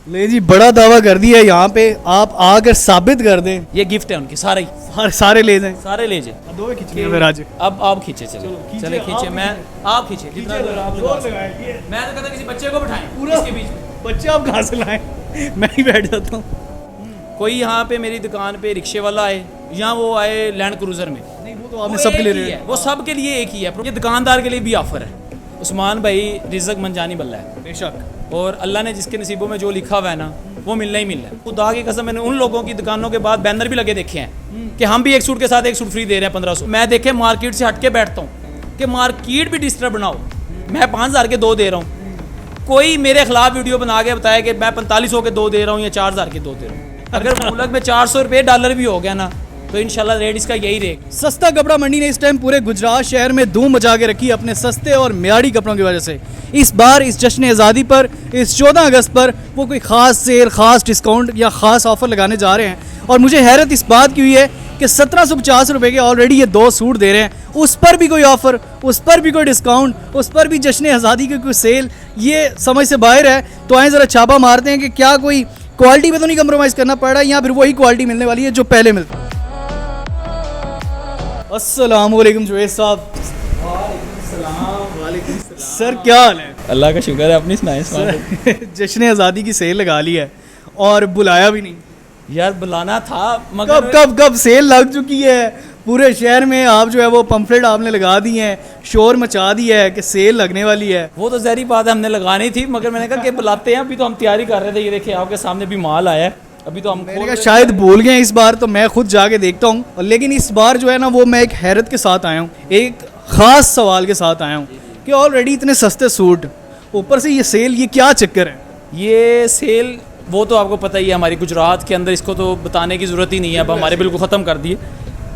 ले जी बड़ा दावा कर दिया यहाँ पे, आप आकर साबित कर दें। ये गिफ्ट है उनके सारे ही, सारे ले जाएं। सारे ले जाए। दो खींचने फिर आज। अब आप खींचे, चले खींचे, मैं आप खींचे जितना दूर आप लगा सकते हैं। मैं तो कहता किसी बच्चे को बिठाएं पूरा इसके बीच में। बच्चे आप कहाँ से लाएं, मैं ही बैठ जाता हूँ। कोई यहाँ पे मेरी दुकान पे रिक्शे वाला आए या वो आए लैंड क्रूजर में, नहीं वो तो आपने सबके लिए है, वो सबके लिए एक ही है। ये दुकानदार के लिए भी ऑफर है। उस्मान भाई रिज़्क मंजानी बल्ला है बेशक, और अल्लाह ने जिसके नसीबों में जो लिखा हुआ है ना वो मिलना ही मिलना है। खुदा की कसम मैंने उन लोगों की दुकानों के बाद बैनर भी लगे देखे हैं कि हम भी एक सूट के साथ एक सूट फ्री दे रहे हैं 1500। मैं देखे मार्केट से हट के बैठता हूँ कि मार्केट भी डिस्टर्ब ना हो। मैं 5000 के 2 दे रहा हूँ, कोई मेरे खिलाफ वीडियो बना के बताया कि मैं 4500 के 2 दे रहा हूँ या 4000 के 2 दे रहा हूँ। अगर मुल्क में 400 रुपये डॉलर भी हो गया ना तो इंशाल्लाह रेट इसका यही रहेगा। सस्ता कपड़ा मंडी ने इस टाइम पूरे गुजरात शहर में धूम मचा के रखी अपने सस्ते और मियारी कपड़ों की वजह से। इस बार इस जश्न आज़ादी पर, इस 14 अगस्त पर वो कोई ख़ास सेल, ख़ास डिस्काउंट या ख़ास ऑफर लगाने जा रहे हैं। और मुझे हैरत इस बात की हुई है कि 1750 रुपये के ऑलरेडी ये 2 सूट दे रहे हैं, उस पर भी कोई ऑफ़र, उस पर भी कोई डिस्काउंट, उस पर भी जश्न आज़ादी की कोई सेल, ये समझ से बाहर है। तो आए ज़रा छापा मारते हैं कि क्या कोई क्वालिटी में तो नहीं कम्प्रोमाइज़ करना पड़ रहा है या फिर वही क्वालिटी मिलने वाली है जो पहले मिलती है। अस्सलामुअलैकुम जुवैद साहब। सर क्या हाल है? अल्लाह का शुक्र है, अपनी सुनाएं। जश्न आज़ादी की सेल लगा ली है और बुलाया भी नहीं यार, बुलाना था मगर कब सेल लग चुकी है पूरे शहर में। आप जो है वो पम्फलेट आपने लगा दिए हैं, शोर मचा दिया है कि सेल लगने वाली है। वो तो जहरी बात है, हमने लगानी थी मगर मैंने कहा कि बुलाते हैं। अभी तो हम तैयारी कर रहे थे, ये देखिए आपके सामने भी माल आया है। अभी तो हम मैंने कहा शायद भूल गए इस बार, तो मैं खुद जाके देखता हूँ। लेकिन इस बार जो है ना वो मैं एक हैरत के साथ आया हूँ, एक ख़ास सवाल के साथ आया हूँ कि ऑलरेडी इतने सस्ते सूट, ऊपर से ये सेल, ये क्या चक्कर है? ये सेल वो तो आपको पता ही है हमारी गुजरात के अंदर, इसको तो बताने की ज़रूरत ही नहीं है। अब हमारे बिल्कुल ख़त्म कर दिए।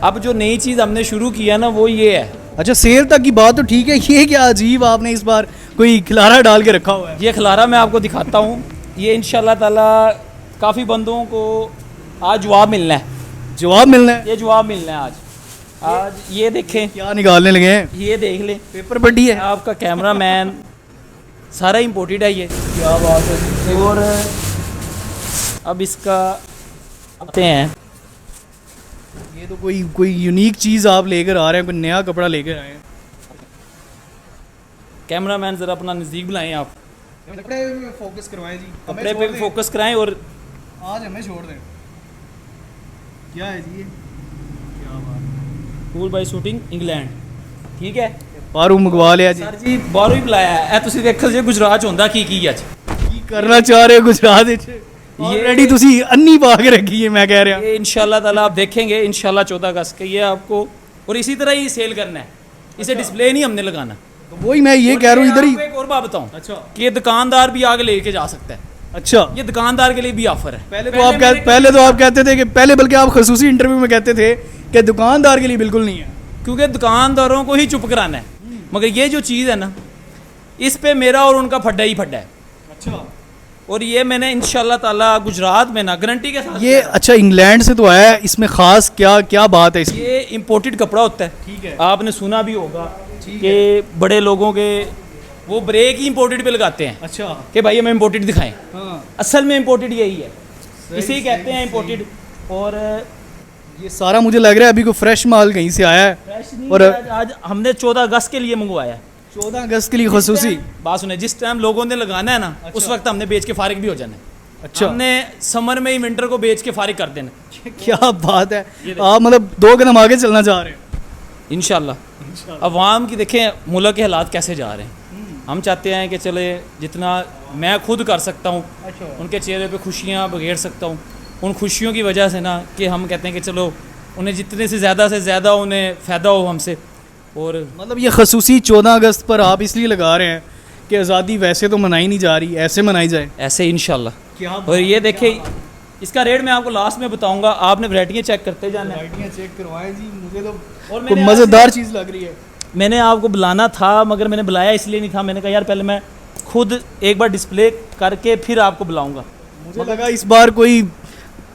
अब जो नई चीज़ हमने शुरू किया ना वो ये है। अच्छा, सेल तक की बात तो ठीक है, ये क्या अजीब आपने इस बार कोई खिलारा डाल के रखा हुआ है? ये खिलारा मैं आपको दिखाता हूँ। ये इंशाल्लाह ताला काफ़ी बंदों को आज जवाब मिलना है। जवाब मिलना है? ये जवाब मिलना है आज ये देखें क्या निकालने लगे हैं? ये देख लें, पेपर पट्टी है आपका कैमरा मैन, सारा इम्पोर्टेड है ये। क्या बात है। और अब इसका आते हैं, ये तो कोई यूनिक चीज़ आप लेकर आ रहे हैं, कोई नया कपड़ा लेकर आए हैं। कैमरा मैन ज़रा अपना नज़दीक बुलाएं आप, कपड़े पे फोकस करवाएं जी, कपड़े पे फोकस कराएं और आज हमें छोड़ दें। क्या है जी ये? क्या बात, कूल बाय शूटिंग इंग्लैंड, ठीक है। बारू मंगवा लिया जी। सर जी बाहरों ही बुलाया है। तुसीं देखो जी गुजरात होंदा की अज की करना चाह रहे हो गुजरात विच? ऑलरेडी तुसी अन्नी पा के रखी है, मैं कह रहा। ये इंशाल्लाह ताला आप देखेंगे इंशाल्लाह 14 अगस्त के ये आपको, और इसी तरह ही सेल करना है। इसे डिस्प्ले नहीं हमने लगाना। तो वही मैं ये कह रहा हूँ, इधर ही एक और बात बताऊं। अच्छा, कि ये दुकानदार भी आगे लेके जा सकता है। अच्छा, ये दुकानदार के लिए भी ऑफर है। पहले तो आप कहते थे कि पहले, बल्कि आप खसूसी इंटरव्यू में कहते थे कि दुकानदार के लिए बिल्कुल नहीं है, क्योंकि दुकानदारों को ही चुप कराना है। मगर ये जो चीज़ है ना, इस पे मेरा और उनका फड्डा ही फड्डा है। अच्छा, और ये मैंने इंशाल्लाह ताला गुजरात में ना गारंटी के साथ ये अच्छा इंग्लैंड से तो आया है, इसमें खास क्या बात है इसकी? ये इम्पोर्टेड कपड़ा होता है, ठीक है। आपने सुना भी होगा कि बड़े लोगों के वो ब्रेक ही इम्पोर्टेड पे लगाते हैं। अच्छा, कि भाई हमें इम्पोर्टेड दिखाएं। हाँ, असल में इम्पोर्टेड यही है, इसे कहते हैं इम्पोर्टेड। और ये सारा मुझे लग रहा है अभी को फ्रेश माल कहीं से आया है। और आज हमने 14 अगस्त के लिए मंगवाया है। 14 अगस्त के लिए खसूसी बात सुने, जिस टाइम लोगों ने लगाना है ना, उस वक्त हमने बेच के फारिग भी हो जाना है। अच्छा, हमने समर में ही विंटर को बेच के फारिग कर देना। क्या बात है, आप मतलब 2 कदम आगे चलना चाह रहे हैं इंशाल्लाह। अवाम की देखें मुल्क के हालात कैसे जा रहे हैं। हम चाहते हैं कि चले जितना मैं खुद कर सकता हूँ, उनके चेहरे पे खुशियाँ बखेर सकता हूँ। उन खुशियों की वजह से ना कि हम कहते हैं कि चलो उन्हें जितने से ज़्यादा उन्हें फ़ायदा हो हमसे। और मतलब ये खसूसी 14 अगस्त पर आप इसलिए लगा रहे हैं कि आज़ादी वैसे तो मनाई नहीं जा रही, ऐसे मनाई जाए, ऐसे इंशाल्लाह। क्या? और ये देखिए इसका रेट मैं आपको लास्ट में बताऊंगा, आपने वैरायटियाँ चेक करते जाना है। वैरायटियाँ चेक करवाएं जी, मुझे तो और कोई मज़ेदार चीज़ लग रही है। मैंने आपको बुलाना था मगर मैंने बुलाया इसलिए नहीं था, मैंने कहा यार पहले मैं खुद एक बार डिस्प्ले करके फिर आपको बुलाऊंगा। मुझे लगा इस बार कोई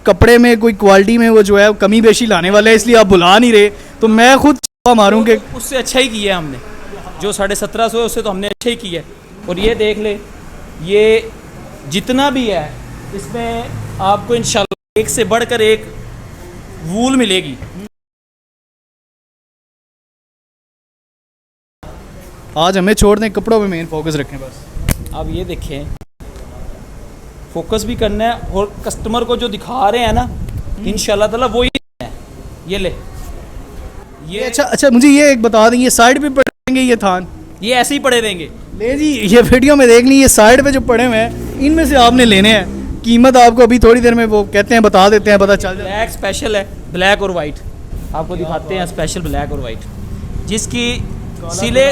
कपड़े में, कोई क्वालिटी में वो जो है कमी बेशी लाने वाला है, इसलिए आप बुला नहीं रहे। तो मैं खुद मारूं कि उससे अच्छा ही किया है हमने, जो 1750 है उससे तो हमने अच्छा ही किया है। और ये देख ले, ये जितना भी है इसमें आपको इंशाल्लाह एक से बढ़कर एक वूल मिलेगी। आज हमें छोड़ दें, कपड़ों पे मेन फोकस रखें बस। आप ये देखें, फोकस भी करना है और कस्टमर को जो दिखा रहे हैं ना इंशाल्लाह ताला वो ही है। ये ले, ये अच्छा मुझे ये एक बता दें, ये साइड पे पड़ेंगे ये थान? ये ऐसे ही पड़े रहेंगे। ले जी, ये वीडियो में देख ली, ये साइड पे जो पड़े हुए हैं इनमें से आपने लेने हैं। कीमत आपको अभी थोड़ी देर में वो कहते हैं बता देते हैं, पता चल जाए। ब्लैक स्पेशल है, ब्लैक और वाइट आपको दिखाते हैं, स्पेशल ब्लैक और वाइट, जिसकी सिले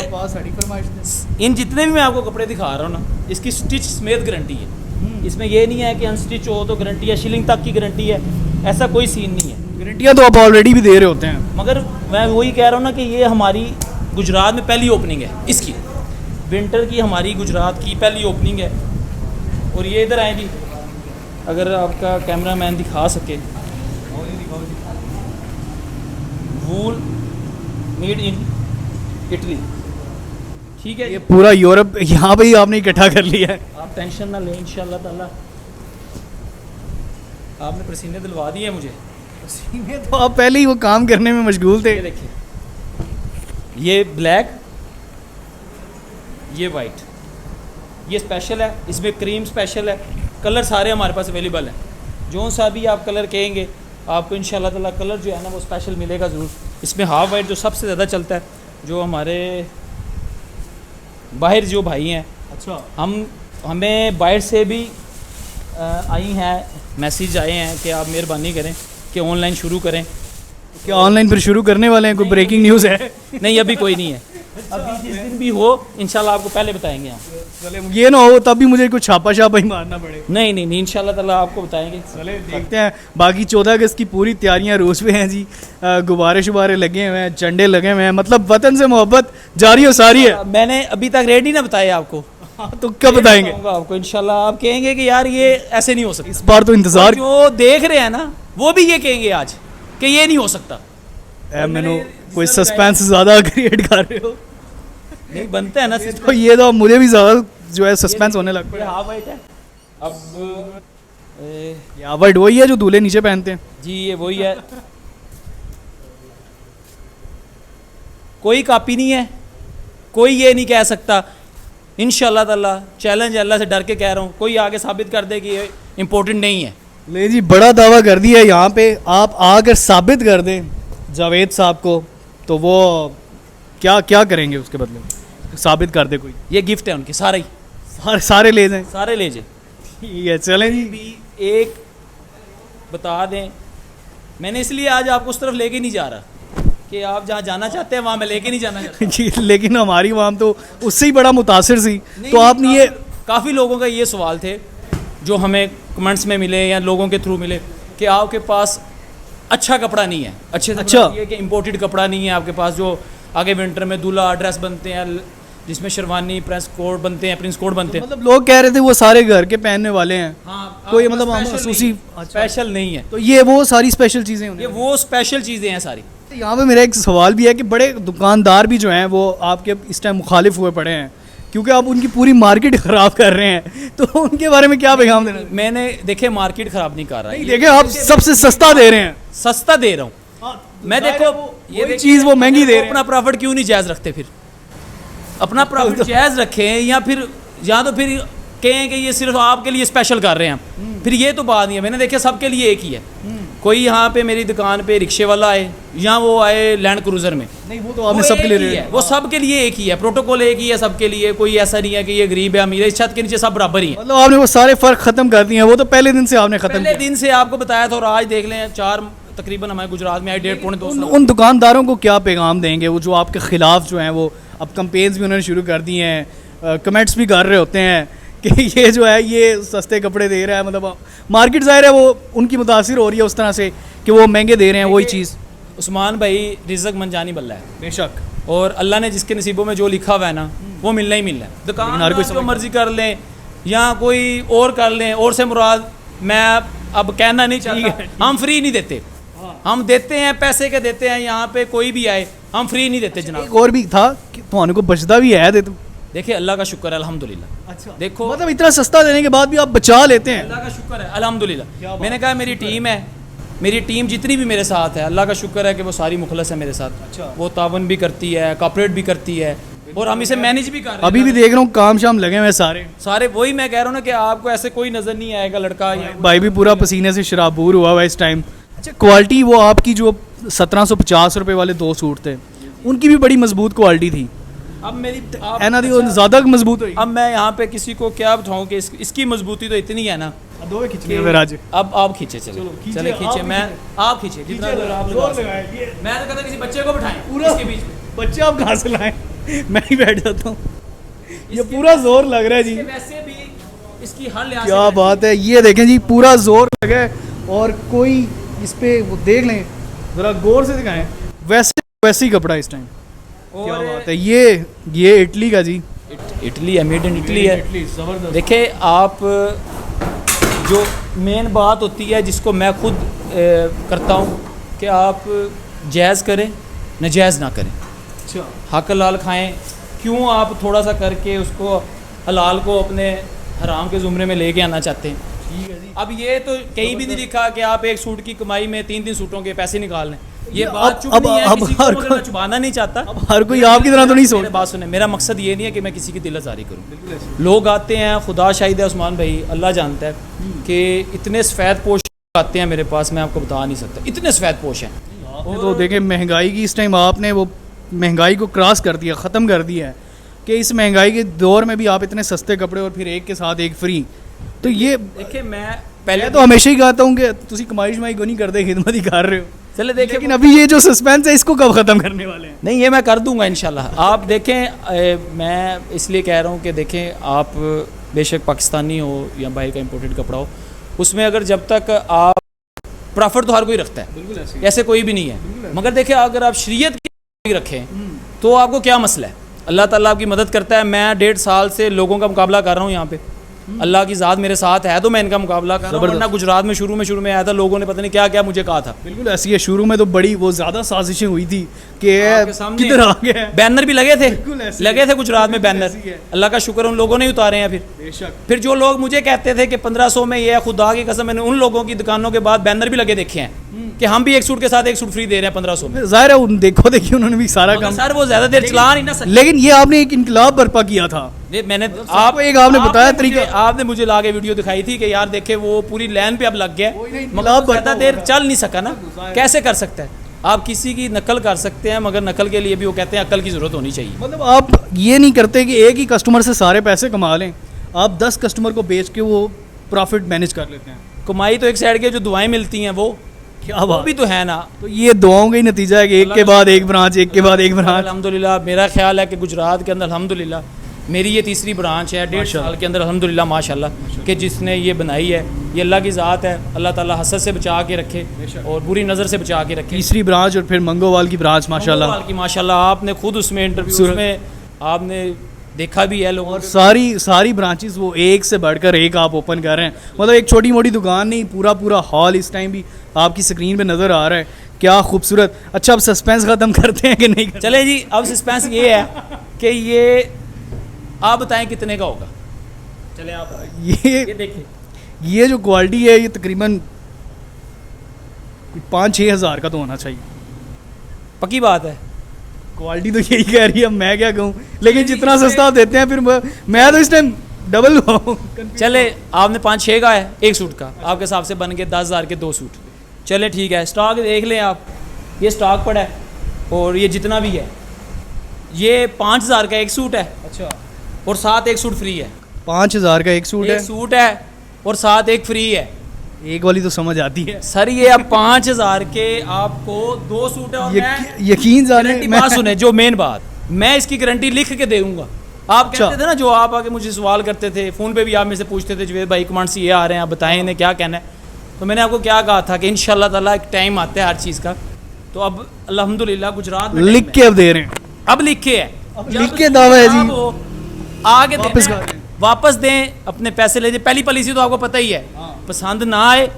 इन जितने भी मैं आपको कपड़े दिखा रहा हूँ ना, इसकी स्टिच समेत गारंटी है। इसमें ये नहीं है कि अनस्टिच हो तो गारंटी है, शिलिंग तक की गारंटी है, ऐसा कोई सीन नहीं है। गारंटियाँ तो आप ऑलरेडी भी दे रहे होते हैं। मगर मैं वही कह रहा हूँ ना कि ये हमारी गुजरात में पहली ओपनिंग है इसकी, विंटर की हमारी गुजरात की पहली ओपनिंग है। और ये इधर आए जी, अगर आपका कैमरामैन दिखा सके, वूल मेड इन इटली, ठीक है। ये पूरा यूरोप यहाँ पे ही आपने इकट्ठा कर लिया है। आप टेंशन ना लें, इंशाल्लाह ताला आपने पसीने दिलवा दिए मुझे। तो आप पहले ही वो काम करने में मशगूल थे। ये देखिए, ये ब्लैक, ये वाइट, ये स्पेशल है, इसमें क्रीम स्पेशल है। कलर सारे हमारे पास अवेलेबल हैं, जो सा भी आप कलर कहेंगे आपको इंशाल्लाह ताला कलर जो है ना वो स्पेशल मिलेगा ज़रूर। इसमें हाफ वाइट जो सबसे ज़्यादा चलता है, जो हमारे बाहर जो भाई हैं, अच्छा, हमें बाहर से भी आई हैं मैसेज आए हैं कि आप मेहरबानी करें कि ऑनलाइन शुरू करें। क्या ऑनलाइन फिर शुरू करने वाले हैं? कोई ब्रेकिंग न्यूज़ है? नहीं, अभी कोई नहीं है, अभी जिस दिन भी हो इंशाल्लाह आपको पहले बताएंगे हम। चले, ये ना हो तब भी मुझे कुछ छापा ही मारना पड़े। नहीं इंशाल्लाह ताला आपको बताएंगे। चले देखते हैं। बाकी 14 अगस्त की पूरी तैयारियां रूस में हैं जी। गुब्बारे शुबारे लगे हुए हैं, झंडे लगे हुए हैं, मतलब वतन से मोहब्बत जारी और सारी है। मैंने अभी तक रेट नहीं ना बताया आपको, तो कब बताएंगे आपको? इंशाल्लाह आप कहेंगे कि यार ये ऐसे नहीं हो सकता। इस बार तो इंतजार। जो देख रहे हैं ना वो भी ये कहेंगे आज कि ये नहीं हो सकता। मैंने कोई सस्पेंस ज़्यादा क्रिएट कर रहे हो। नहीं बनता है ना तो ये तो मुझे भी ज़्यादा जो है सस्पेंस होने लग ये पड़ा। हाफ वाइट है। अब ये हाफ वाइट वही है जो दूल्हे नीचे पहनते हैं? जी ये वही है, कोई कॉपी नहीं है, कोई ये नहीं कह सकता। इंशाल्लाह ताला चैलेंज अल्लाह से डर के कह रहा हूँ, कोई आगे साबित कर दे कि ये इम्पोर्टेंट नहीं है। ले जी, बड़ा दावा कर दिया है यहाँ पे। आप आकर साबित कर दें जावेद साहब को, तो वो क्या क्या करेंगे उसके बदले? साबित कर दे कोई। ये गिफ्ट है उनके, सारे ही सारे ले जाएं। सारे ले जाए। ठीक है, चलें जी। भी एक बता दें, मैंने इसलिए आज आपको उस तरफ लेके नहीं जा रहा कि आप जहाँ जाना चाहते हैं वहाँ मैं लेके नहीं जाना चाहता। जी, लेकिन हमारी आवाम तो उससे ही बड़ा मुतासिर सी। तो आपने ये काफ़ी लोगों का ये सवाल थे जो हमें कमेंट्स में मिले या लोगों के थ्रू मिले कि आपके पास अच्छा कपड़ा नहीं है। अच्छा ये कि इम्पोर्टेड कपड़ा नहीं है आपके पास, जो आगे विंटर में दूल्हा ड्रेस बनते हैं जिसमें शेरवानी प्रेस कोट बनते हैं, प्रिंस कोट बनते हैं। मतलब लोग कह रहे थे वो सारे घर के पहनने वाले हैं। हाँ, कोई मतलब महसूसी स्पेशल नहीं है। तो ये वो सारी स्पेशल चीज़ें ये वो स्पेशल चीज़ें हैं सारी। यहाँ पे मेरा एक सवाल भी है कि बड़े दुकानदार भी जो हैं वो आपके इस टाइम मुखालिफ हुए पड़े हैं, क्योंकि आप उनकी पूरी मार्केट ख़राब कर रहे हैं। तो उनके बारे में क्या पैगाम देना? मैंने देखे मार्केट ख़राब नहीं कर रहा है, देखे आप सबसे सस्ता दे रहे हैं। सस्ता दे रहा हूँ मैं। देखो ये चीज़ वो महंगी दे रहे हैं। अपना प्रॉफिट क्यों नहीं जायज़ रखते? फिर अपना प्रॉफिट जायज़ रखें, या तो फिर कहें कि ये सिर्फ आपके लिए स्पेशल कर रहे हैं। फिर ये तो बात नहीं है। मैंने देखा सबके लिए एक ही है। कोई यहाँ पे मेरी दुकान पे रिक्शे वाला आए या वो आए लैंड क्रूज़र में, नहीं वो तो आपने सबके लिए है, वो सबके लिए एक ही है, प्रोटोकॉल एक ही है सबके लिए। कोई ऐसा नहीं है कि ये गरीब है अमीर है, इस छत के नीचे सब बराबर ही है। मतलब आपने वो सारे फ़र्क ख़त्म कर दिए हैं। वो तो पहले दिन से आपने ख़त्म पहले दिन से आपको बताया था। और आज देख लें 4 तकरीबन हमारे गुजरात में आए 1.5-2 उन दुकानदारों को क्या पैगाम देंगे वो जो आपके ख़िलाफ़ जो हैं वो अब कंपेन्स भी उन्होंने शुरू कर दिए हैं, कमेंट्स भी कर रहे होते हैं कि ये जो है ये सस्ते कपड़े दे रहा है। मतलब मार्केट ज़ाहिर है वो उनकी मुतासिर हो रही है उस तरह से कि वो महंगे दे रहे हैं वही चीज़। उस्मान भाई रिज़्क मंजानी बल्ला है बेशक, और अल्लाह ने जिसके नसीबों में जो लिखा हुआ है ना वो मिलना ही मिलना है। दुकान कोई जो मर्जी कर लें या कोई और कर लें, और से मुराद मैं अब कहना नहीं चाहता। हम फ्री नहीं देते, हम देते हैं पैसे के देते हैं। यहाँ पे कोई भी आए हम फ्री नहीं देते जनाब। एक और भी था कि तुम्हारे को बचता भी है दे। तो देखिए अल्लाह का शुक्र है अल्हम्दुलिल्लाह। अच्छा देखो मतलब इतना सस्ता देने के बाद भी आप बचा लेते हैं। अल्लाह का शुक्र है अल्हम्दुलिल्लाह। मैंने कहा मेरी टीम है, मेरी टीम जितनी भी मेरे साथ है अल्लाह का शुक्र है कि वो सारी मुखलस है मेरे साथ। अच्छा। वो तावन भी करती है, कॉपरेट भी करती है और हम इसे मैनेज भी कर रहे हैं। अभी भी देख रहा हूँ काम शाम लगे हुए हैं सारे। सारे वही मैं कह रहा हूँ ना कि आपको ऐसे कोई नज़र नहीं आएगा लड़का या भाई भी पूरा पसीने से शराबूर हुआ हुआ है इस टाइम। अच्छा क्वालिटी वो आपकी जो 1750 रुपए वाले 2 सूट थे उनकी भी बड़ी मजबूत क्वालिटी थी अब मेरी है ना, वो ज़्यादा मजबूत हुई। अब मैं यहाँ पे किसी को क्या बताऊँ कि इसकी मजबूती तो इतनी है ना। दो खींचनी है फिर आज। अब आप खींचे चलो चले खींचे मैं आप खींचे जितना जोर आप लगा सकते। मैं तो कहता किसी बच्चे को बिठाएं पूरा इसके बीच में। बच्चे आप कहाँ से लाएं मैं ही बैठ जाता हूँ। ये पूरा जोर लग रहा है जी। वैसे भी इसकी हर लिहाज क्या बात है, ये देखें जी पूरा जोर लगा है और कोई इस पे वो देख लें जरा गौर से दिखाएं। वैसे ही कपड़ा इस टाइम। क्या बात है, ये इटली का जी। इटली है, मेड इन इटली है। जबरदस्त। देखिए आप जो मेन बात होती है जिसको मैं खुद करता हूँ कि आप जायज़ करें नाजायज़ ना करें। अच्छा हक हलाल खाएं। क्यों आप थोड़ा सा करके उसको हलाल को अपने हराम के ज़ुमरे में लेके आना चाहते हैं। ठीक है जी। अब ये तो कहीं भी नहीं लिखा कि आप एक सूट की कमाई में 3 सूटों के पैसे निकाल लें। ये बात चुप नहीं है, किसी को मगर मैं छुपाना नहीं चाहता। अब हर कोई आपकी तरह तो नहीं सोच। मेरी बात सुने, मेरा मकसद ये नहीं है कि मैं किसी की दिल आज़ारी करूँ। लोग आते हैं, खुदा शाहिद है उस्मान भाई, अल्लाह जानता है कि इतने सफ़ेद पोश आते हैं मेरे पास, मैं आपको बता नहीं सकता इतने सफ़ेद पोश हैं। तो देखें महंगाई की इस टाइम आपने वो महंगाई को क्रॉस कर दिया, ख़त्म कर दिया है कि इस महंगाई के दौर में भी आप इतने सस्ते कपड़े और फिर एक के साथ एक फ्री। तो ये देखिए मैं पहले तो हमेशा ही कहता हूँ कि तुसी कमाई शमाई को नहीं करते, खिदमत ही कर रहे हो। चले देखिए लेकिन अभी ये जो सस्पेंस है इसको कब ख़त्म करने वाले हैं? नहीं, ये मैं कर दूंगा इंशाल्लाह। आप देखें मैं इसलिए कह रहा हूँ कि देखें आप बेशक पाकिस्तानी हो या बाहर का इम्पोर्टेड कपड़ा हो, उसमें अगर जब तक आप प्रॉफिट तो हर कोई रखता है, बिल्कुल ऐसे ऐसे कोई भी नहीं है। मगर देखें अगर आप शरीयत की रखें तो आपको क्या मसला है। अल्लाह ताला आपकी मदद करता है। मैं 1.5 साल से लोगों का मुकाबला कर रहा हूँ यहाँ पे। अल्लाह की ज़ात मेरे साथ है तो मैं इनका मुकाबला कर रहा हूँ। वरना गुजरात में शुरू में आया था, लोगों ने पता नहीं क्या क्या मुझे कहा था। बिल्कुल ऐसी है। शुरू में तो बड़ी वो ज़्यादा साजिशें हुई थी कि किधर आ गया। बैनर भी लगे थे, ऐसे लगे थे गुजरात में बैनर। ऐसी है। अल्लाह का शुक्र उन लोगों ने ही उतारे हैं। बेशक। फिर जो लोग मुझे कहते थे कि 1500 में ये है, खुदा की कसम मैंने उन लोगों की दुकानों के बाद बैनर भी लगे देखे हैं कि हम भी एक सूट के साथ एक सूट फ्री दे रहे हैं 1500 में। जाहिर है उन देखो देखिए उन्होंने भी सारा मगर काम। सर वो ज़्यादा देर चला नहीं ना सकते। लेकिन ये आपने एक इनकलाब बर्पा किया था। मैंने आपने बताया तरीका। आपने मुझे ला के वीडियो दिखाई थी कि यार देखे वो पूरी लाइन पे अब लग गया, इनकलाब मगर ज़्यादा बर्पा देर हुआ। चल नहीं सका ना। कैसे कर सकता है? आप किसी की नकल कर सकते हैं मगर नकल के लिए भी वो कहते हैं अकल की ज़रूरत होनी चाहिए। मतलब आप ये नहीं करते कि एक ही कस्टमर से सारे पैसे कमा लें, आप 10 कस्टमर को बेच के वो प्रॉफिट मैनेज कर लेते हैं। कमाई तो एक साइड के जो दुआएं मिलती हैं वो क्या वो भी तो है ना। तो ये दुआओं का ही नतीजा है कि एक के बाद एक ब्रांच, एक के बाद एक ब्रांच। अल्हम्दुलिल्लाह मेरा ख्याल है कि गुजरात के अंदर अल्हम्दुलिल्लाह मेरी ये 3री ब्रांच है 1.5 साल के अंदर अल्हम्दुलिल्लाह माशाल्लाह कि जिसने ये बनाई है। ये अल्लाह की ज़ात है। अल्लाह ताला हसद से बचा के रखे और बुरी नज़र से बचा के रखे। 3री ब्रांच और फिर मंगोवाल की ब्रांच माशाल्लाह। मंगोवाल की माशाल्लाह आपने खुद उसमें इंटरव्यू में आपने देखा भी है लोगों और को। सारी ब्रांचेस वो एक से बढ़कर एक आप ओपन कर रहे हैं। मतलब एक छोटी मोटी दुकान नहीं, पूरा हॉल इस टाइम भी आपकी स्क्रीन पे नज़र आ रहा है। क्या खूबसूरत। अच्छा अब सस्पेंस ख़त्म करते हैं कि नहीं करते? चले जी अब सस्पेंस ये है कि ये आप बताएं कितने का होगा। चले आप ये देखिए ये जो क्वालिटी है ये तकरीबन 5-6 हज़ार का तो होना चाहिए। पक्की बात है। क्वालिटी तो यही कह रही है, मैं क्या कहूँ। लेकिन जितना सस्ता आप देते हैं फिर मैं तो इस टाइम डबल हुआ हूँ। चले आपने 5-6 का है एक सूट का, आपके हिसाब से बन के 10,000 के 2 सूट। चले ठीक है, स्टॉक देख लें आप। ये स्टॉक पड़ा है और ये जितना भी है ये 5,000 का एक सूट है। अच्छा। और साथ एक सूट फ्री है। 5,000 का एक सूट है। एक सूट है और साथ एक फ्री है। एक वाली तो समझ आती है सर ये अब 5,000 के आपको 2 सूट है। और मैं यकीन जाने गारंटी बात सुने, जो मेन बात मैं इसकी गारंटी लिख के दूंगा। आप कहते थे ना जो आप आके मुझे सवाल करते थे फ़ोन पे भी आप मेरे से पूछते थे जुवेद भाई कमांड से ये आ रहे हैं, आप बताएं इन्हें क्या कहना है। तो मैंने आपको क्या कहा था कि इंशाल्लाह ताला एक टाइम आता है हर चीज़ का। तो अब अल्हम्दुलिल्लाह गुजरात में लिख के अब दे रहे हैं। अब लिखे है, लिख के दावा है जी। आगे वापस वापस दें, अपने पैसे ले जाए। पहली पॉलिसी तो आपको पता ही है, पसंद ना आए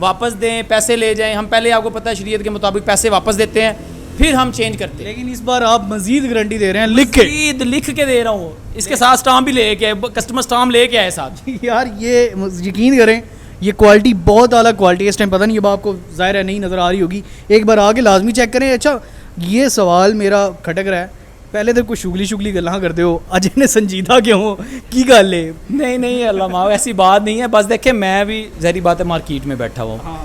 वापस दें, पैसे ले जाएं। हम पहले आपको पता है शरीयत के मुताबिक पैसे वापस देते हैं। फिर हम चेंज करते हैं। लेकिन इस बार आप मजीद गारंटी दे रहे हैं लिख के दे रहा हूँ, इसके साथ स्टाम्प भी लेके आए, कस्टमर स्टाम्प लेके आए साथ। यार ये यकीन करें, ये क्वालिटी बहुत आला क्वालिटी है। इस टाइम पता नहीं, अब आपको ज़ाहिर है नहीं नज़र आ रही होगी, एक बार आके लाजमी चेक करें। अच्छा ये सवाल मेरा खटक रहा है, पहले तो कुछ शुगली गल्ला करते हो, अजय ने संजीदा क्यों हो की गल है? नहीं अल्लाह माफ़, ऐसी बात नहीं है। बस देखे मैं भी ज़हरी बात है मार्केट में बैठा हुआ हूँ,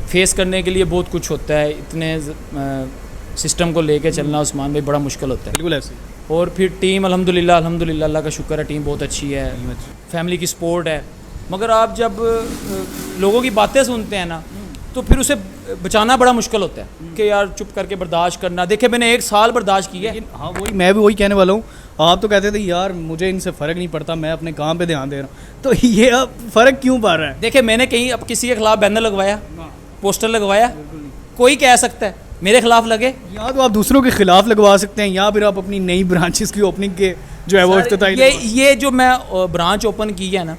फेस करने के लिए बहुत कुछ होता है, इतने सिस्टम को लेके चलना उस्मान भाई बड़ा मुश्किल होता है। बिल्कुल ऐसे। और फिर टीम अल्हम्दुलिल्लाह अल्लाह का शुक्र है, टीम बहुत अच्छी है, फैमिली की सपोर्ट है। मगर आप जब लोगों की बातें सुनते हैं ना, तो फिर उसे बचाना बड़ा मुश्किल होता है कि यार चुप करके बर्दाश्त करना। देखिए मैंने 1 साल बर्दाश्त किया है। हाँ वही, मैं भी वही कहने वाला हूँ। आप तो कहते थे यार मुझे इनसे फ़र्क नहीं पड़ता, मैं अपने काम पे ध्यान दे रहा हूँ, तो ये अब फ़र्क क्यों पड़ रहा है? देखिए मैंने कहीं अब किसी के खिलाफ बैनर लगवाया, पोस्टर लगवाया, कोई कह सकता है मेरे खिलाफ लगे, या तो आप दूसरों के खिलाफ लगवा सकते हैं, या फिर आप अपनी नई ब्रांचेस की ओपनिंग के जो है वो ये जो मैं ब्रांच ओपन की है ना,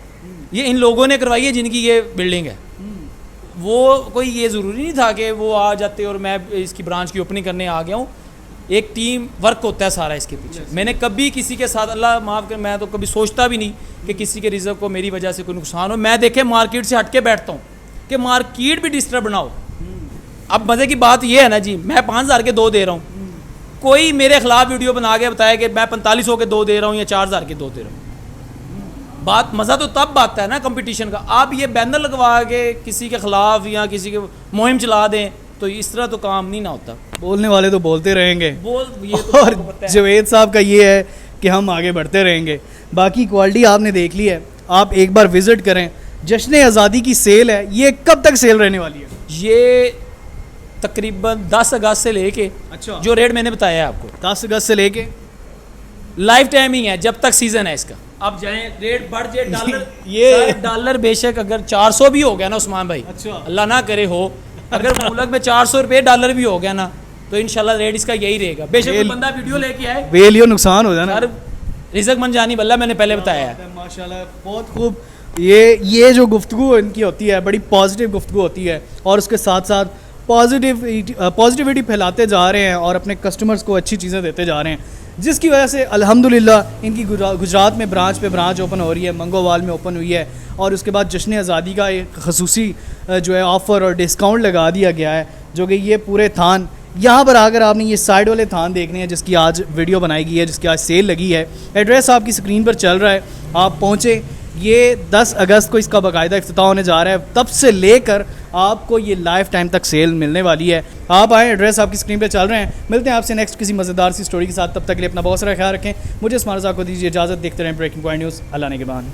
ये इन लोगों ने करवाई है जिनकी ये बिल्डिंग है। वो कोई ये ज़रूरी नहीं था कि वो आ जाते और मैं इसकी ब्रांच की ओपनिंग करने आ गया हूँ। एक टीम वर्क होता है सारा इसके पीछे। मैंने कभी किसी के साथ, अल्लाह माफ़ कर, मैं तो कभी सोचता भी नहीं कि किसी के रिज़्क को मेरी वजह से कोई नुकसान हो। मैं देखे मार्केट से हट के बैठता हूँ कि मार्केट भी डिस्टर्ब ना हो। अब मज़े की बात ये है ना जी, मैं 5,000 के 2 दे रहा हूँ, कोई मेरे खिलाफ वीडियो बना के बताया कि मैं 4500 के 2 दे रहा हूँ या 4,000 के 2 दे रहा हूँ। बात मज़ा तो तब आता है ना कंपटीशन का। आप ये बैनर लगवा के किसी के ख़िलाफ़ या किसी के मुहिम चला दें, तो इस तरह तो काम नहीं ना होता। बोलने वाले तो बोलते रहेंगे, ये तो और जवेद साहब का ये है कि हम आगे बढ़ते रहेंगे। बाकी क्वालिटी आपने देख ली है, आप एक बार विज़िट करें। जश्न आज़ादी की सेल है, ये कब तक सेल रहने वाली है? ये तकरीबन 10 अगस्त से लेके, अच्छा, जो रेट मैंने बताया है आपको, 10 अगस्त से लेके लाइफ टाइम ही है, जब तक सीज़न है इसका। आप जाएं, रेट बढ़ जाए, डॉलर ये डॉलर बेशक अगर 400 भी हो गया ना उस्मान भाई, अच्छा, अल्लाह ना करे हो, अगर मुल्क में 400 रुपये डॉलर भी हो गया ना, तो इंशाल्लाह रेट इसका यही रहेगा। बेशक कोई बंदा वीडियो लेके आए, वेलियो नुकसान हो जाना, रिज़्क मन जानी बल्ला, मैंने पहले बताया है। माशाल्लाह बहुत खूब। ये जो गुफ्तगू इनकी होती है बड़ी पॉजिटिव गुफ्तगू होती है, और उसके साथ साथ पॉजिटिविटी फैलाते जा रहे हैं और अपने कस्टमर्स को अच्छी चीज़ें देते जा रहे हैं, जिसकी वजह से अल्हम्दुलिल्लाह इनकी गुजरात में ब्रांच पे ब्रांच ओपन हो रही है, मंगोवाल में ओपन हुई है, और उसके बाद जश्न आज़ादी का एक खसूसी जो है ऑफ़र और डिस्काउंट लगा दिया गया है, जो कि ये पूरे थान यहाँ पर आकर आपने ये साइड वाले थान देखने हैं, जिसकी आज वीडियो बनाई गई है, जिसकी आज सेल लगी है। एड्रेस आपकी स्क्रीन पर चल रहा है, आप पहुँचे। ये 10 अगस्त को इसका बाकायदा इफ्तिताह होने जा रहा है, तब से लेकर आपको ये लाइफ टाइम तक सेल मिलने वाली है। आप आएँ, एड्रेस आपकी स्क्रीन पे चल रहे हैं। मिलते हैं आपसे नेक्स्ट किसी मज़ेदार सी स्टोरी के साथ, तब तक के लिए अपना बहुत सारा ख्याल रखें। मुझे उस्मान रज़ा को दीजिए इजाज़त, देखते रहें ब्रेकिंग पॉइंट न्यूज़। अल्लाह ने के बाद।